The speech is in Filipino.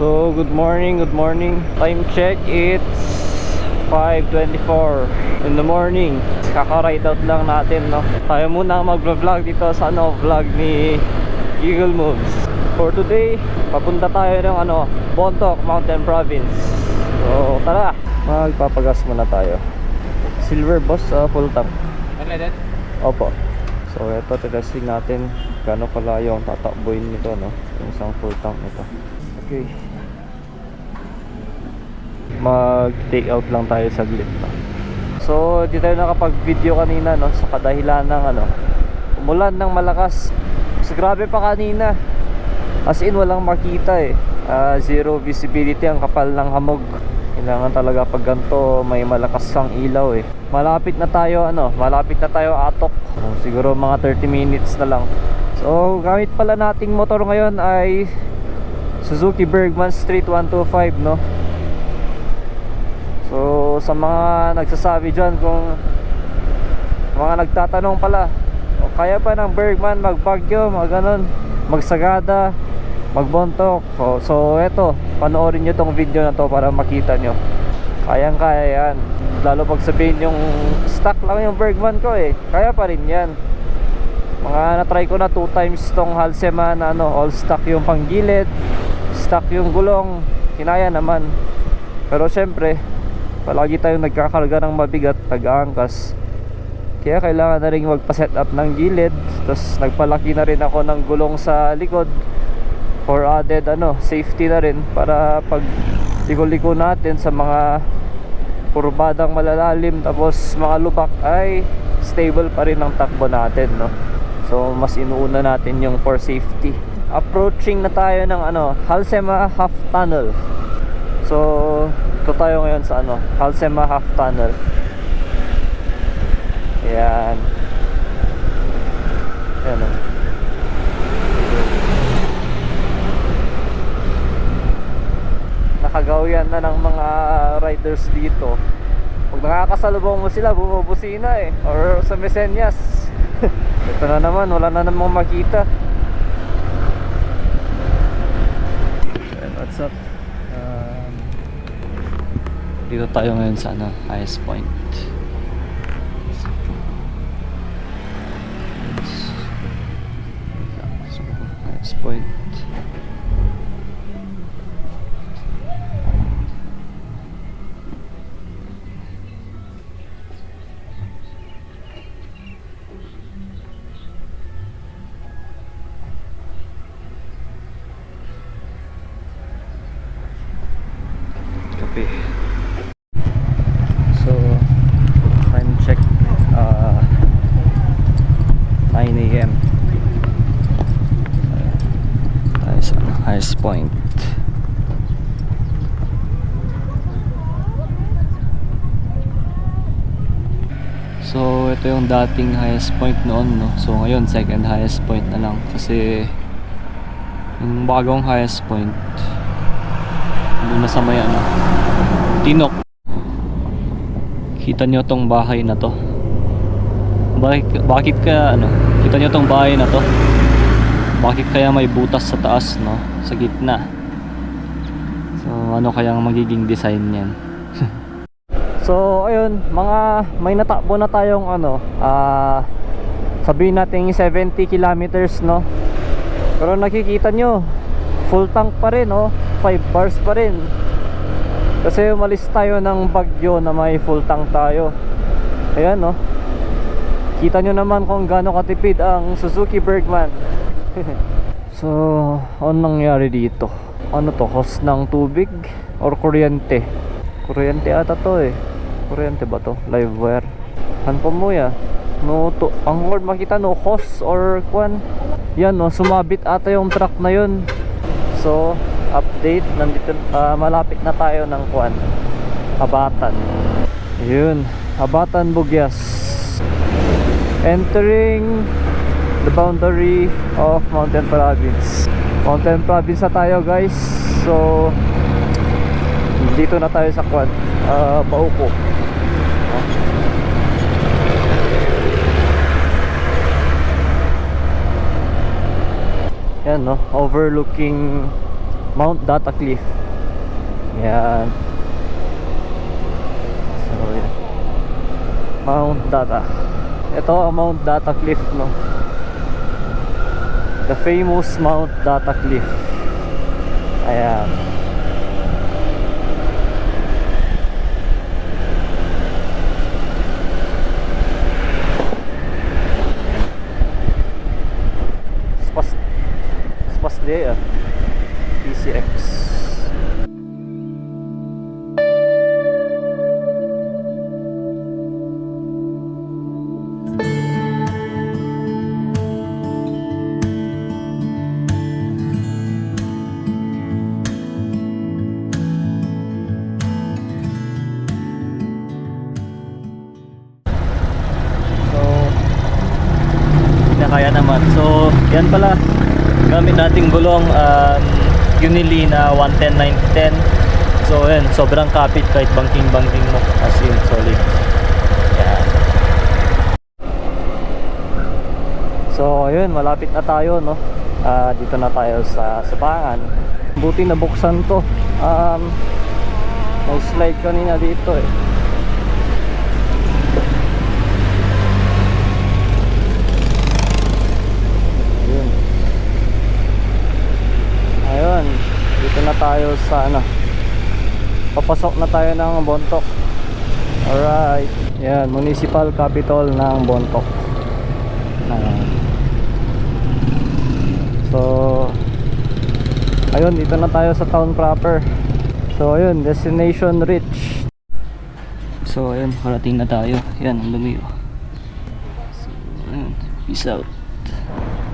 So, good morning, good morning. Time check, it's 5:24 in the morning. Kaka-ride out lang natin, no? Tayo muna mag-vlog dito sa vlog ni Eagle Moves. For today, papunta tayo ng Bontoc Mountain Province. So, tara, magpapagas muna tayo. Silver boss, full tank. Unleaded? Opo. So, ito, testing natin gaano kalayo ang tatakbuhin nito, no? Yung isang full tank nito. Okay. Mag-take out lang tayo saglit, no? So, di tayo nakapag-video kanina, no? Sa kadahilan ng umulan ng malakas. Mas grabe pa kanina. As in, walang makita eh. Zero visibility, ang kapal ng hamog. Kailangan talaga pag ganito may malakas kang ilaw eh. Malapit na tayo atok. Siguro mga 30 minutes na lang. So, gamit pala nating motor ngayon ay Suzuki Bergman Street 125, no? So, sa mga nagsasabi dyan, kung mga nagtatanong pala, kaya pa ng Bergman mag-Baguio, magsagada, mag-Bontoc. So, eto, panoorin nyo tong video na to para makita nyo. Kayang-kaya yan. Lalo pag sabihin yung stock lang yung Bergman ko eh, kaya pa rin yan. Mga na-try ko na 2 times tong Halsema na all stock yung panggilid, stock yung gulong, kinaya naman. Pero syempre, palagi tayong nagkakarga ng mabigat, nag-aangkas. Kaya kailangan na rin magpa-set up ng gilid. Tapos nagpalaki na rin ako ng gulong sa likod for added safety na rin, para pag liko-liko natin sa mga kurbadang malalalim, tapos mga lubak, ay stable pa rin ang takbo natin, no? So mas inuuna natin yung for safety. Approaching na tayo ng Halsema Half Tunnel. So ito tayo ngayon sa Halsema Half Tunnel. Ayan. Ayan o. Nakagawian na ng mga riders dito. Pag nakakasalubong mo sila, bumubusina eh. Or sa Mesenyas. Ito na naman, wala na namang makita. What's up? Dito tayo ngayon sa highest point. Highest point. Copy. So, time check 9 AM. Highest point. So, ito yung dating highest point noon, no? So, ngayon second highest point na lang, kasi yung bagong highest point doon na sa may Tinok. Kita nyo tong bahay na to. Bakit kaya kita nyo tong bahay na to? Bakit kaya may butas sa taas, no? Sa gitna. So kayang magiging design niyan? So ayun, may natakbo na tayong sabihin natin 70 kilometers, no? Pero nakikita nyo, full tank pa rin, 5 bars pa rin. Kasi umalis tayo ng Baguio na may full tank tayo. Ayan, no? Kita nyo naman kung gaano katipid ang Suzuki Bergman. So, ano nangyari dito? Ano to? Hose ng tubig? Or kuryente? Kuryente ata to eh. Kuryente ba to? Live wire. Hanpo mo ya. No, to, ang word makita no, hose or kwan. Yan, no? Sumabit ata yung truck na yun. So, update, nandito malapit na tayo ng kwan, Habatan. Yun, Habatan, Bugyas. Entering the boundary of Mountain Province. Mountain Province na tayo, guys. So dito na tayo sa kwan, Bauco. Yan, no, overlooking Mount Data Cliff. Yan. So yan, Mount Data. Ito ang Mount Data Cliff, no? The famous Mount Data Cliff. Ayan. Spas day, PCX. Kaya naman. So, yan pala. Gamit nating gulong Unili na 110/90/10. So, yan. Sobrang kapit kahit banking-banking mo. As in, solid. Yan. So, ayun. Malapit na tayo, no? Dito na tayo sa Sabangan. Buti na buksan to. May slide kanina dito eh. Ayun, dito na tayo sa ano, papasok na tayo ng Bontoc. Alright, yan, municipal capital ng Bontoc. So ayun, dito na tayo sa town proper. So ayun, destination reach. So ayun, parating na tayo. Yan, ang dumi. So ayun, peace out.